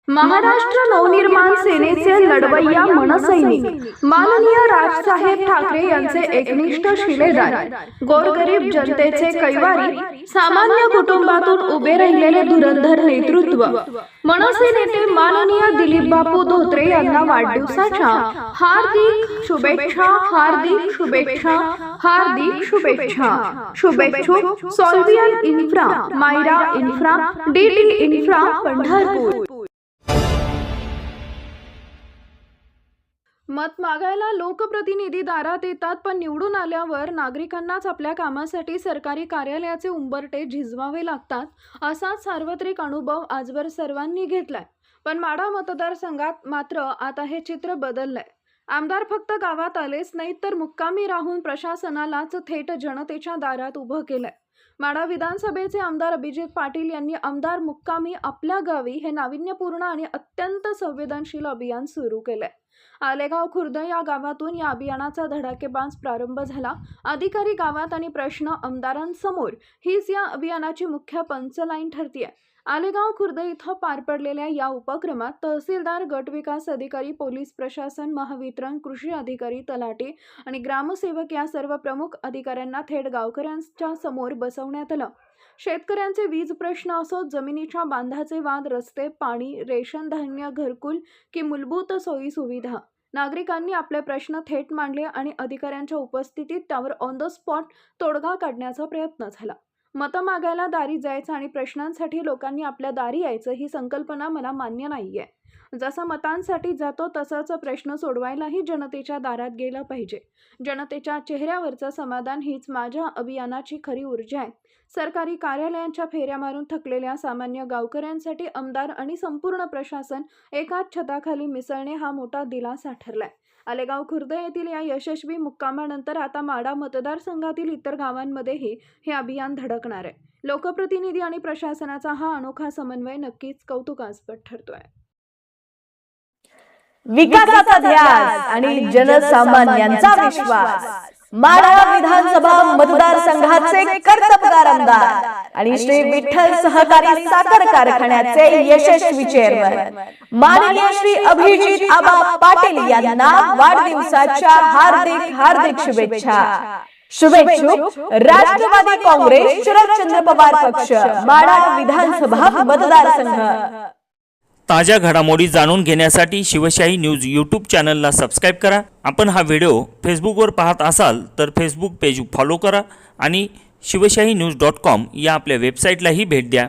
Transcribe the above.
महाराष्ट्र नवनिर्माण सेनेचे लढवय्या मनसैनिक माननीय राजसाहेब ठाकरे यांचे एकनिष्ठ शिलेदार, गोरगरीब जनतेचे कैवारी, सामान्य कुटुंबातून उभे राहिलेले धुरंधर नेतृत्व मनसे नेते माननीय दिलीप बापू धोत्रे यांना वाढदिवसाच्या हार्दिक शुभेच्छा, हार्दिक शुभेच्छा, हार्दिक शुभेच्छा। शुभेच्छुक Solvian infra, Myra infra, DT infra, Pandharpur. मत मागायला लोकप्रतिनिधी दारात येतात, पण निवडून आल्यावर नागरिकांनाच आपल्या कामासाठी सरकारी कार्यालयाचे उंबरटे झिजवावे लागतात, असा सार्वत्रिक अनुभव आजवर सर्वांनी घेतलाय। पण माढा मतदारसंघात मात्र आता हे चित्र बदललंय। आमदार फक्त गावात आलेच नाहीत, तर मुक्कामी राहून प्रशासनालाच थेट जनतेच्या दारात उभं केलंय। माढा विधानसभेचे आमदार अभिजित पाटील यांनी आमदार मुक्कामी आपल्या गावी हे नाविन्यपूर्ण आणि अत्यंत संवेदनशील अभियान सुरू केलंय। आलेगाव खुर्द या गावातून या अभियानाचा धडाकेबाज प्रारंभ झाला। अधिकारी गावात आणि प्रश्न आमदारांसमोर हीच या अभियानाची मुख्य पंचलाईन ठरतीये। आलेगाव खुर्द इथं पार पडलेल्या या उपक्रमात तहसीलदार, गट विकास अधिकारी, पोलीस प्रशासन, महावितरण, कृषी अधिकारी, तलाठी आणि ग्रामसेवक या सर्व प्रमुख अधिकाऱ्यांना थेट गावकऱ्यांच्या समोर बसवण्यात आलं। शेतकऱ्यांचे वीज प्रश्न असो, जमिनीच्या बांधाचे वाद, रस्ते, पाणी, रेशन धान्य, घरकुल की मूलभूत सोयी सुविधा, नागरिकांनी आपले प्रश्न थेट मांडले आणि अधिकाऱ्यांच्या उपस्थितीत त्यावर ऑन द स्पॉट तोडगा काढण्याचा प्रयत्न झाला। मतं मागायला दारी जायचं आणि प्रश्नांसाठी लोकांनी आपल्या दारी यायचं ही संकल्पना मला मान्य नाहीये। जसा मतांसाठी जातो तसाच प्रश्न सोडवायलाही जनतेच्या दारात गेलं पाहिजे। जनतेच्या चेहऱ्यावरचं समाधान हीच माझ्या अभियानाची खरी ऊर्जा आहे। सरकारी कार्यालयांच्या फेऱ्या मारून थकलेल्या सामान्य गावकऱ्यांसाठी आमदार आणि संपूर्ण प्रशासन एकाच छताखाली मिसळणे हा मोठा दिलासा ठरलाय। आलेगाव खुर्द येथील या यशस्वी मुक्कामानंतर आता माढा मतदारसंघातील इतर गावांमध्येही हे अभियान धडकणार आहे। लोकप्रतिनिधी आणि प्रशासनाचा हा अनोखा समन्वय नक्कीच कौतुकास्पद ठरतोय। विकासाचा ध्यास आणि जनसामान्यांचा विश्वास, माढा विधानसभा मतदारसंघाचे कर्तबगार आमदार आणि श्री विठ्ठल सहकारी साखर कारखान्याचे यशस्वी चेअरमन माननीय श्री अभिजित आबा पाटील यांना वाढदिवसाच्या हार्दिक हार्दिक शुभेच्छा। शुभेच्छुक राष्ट्रवादी काँग्रेस शरदचंद्र पवार पक्ष, माढा विधानसभा मतदारसंघ। ताज्या घडामोडी जाणून घेण्यासाठी शिवशाही न्यूज यूट्यूब चॅनलला सबस्क्राईब करा। आपण हा व्हिडिओ फेसबुकवर पाहत असाल तर फेसबुक पेज फॉलो करा आणि शिवशाही न्यूज.com या आपल्या वेबसाईटलाही भेट द्या।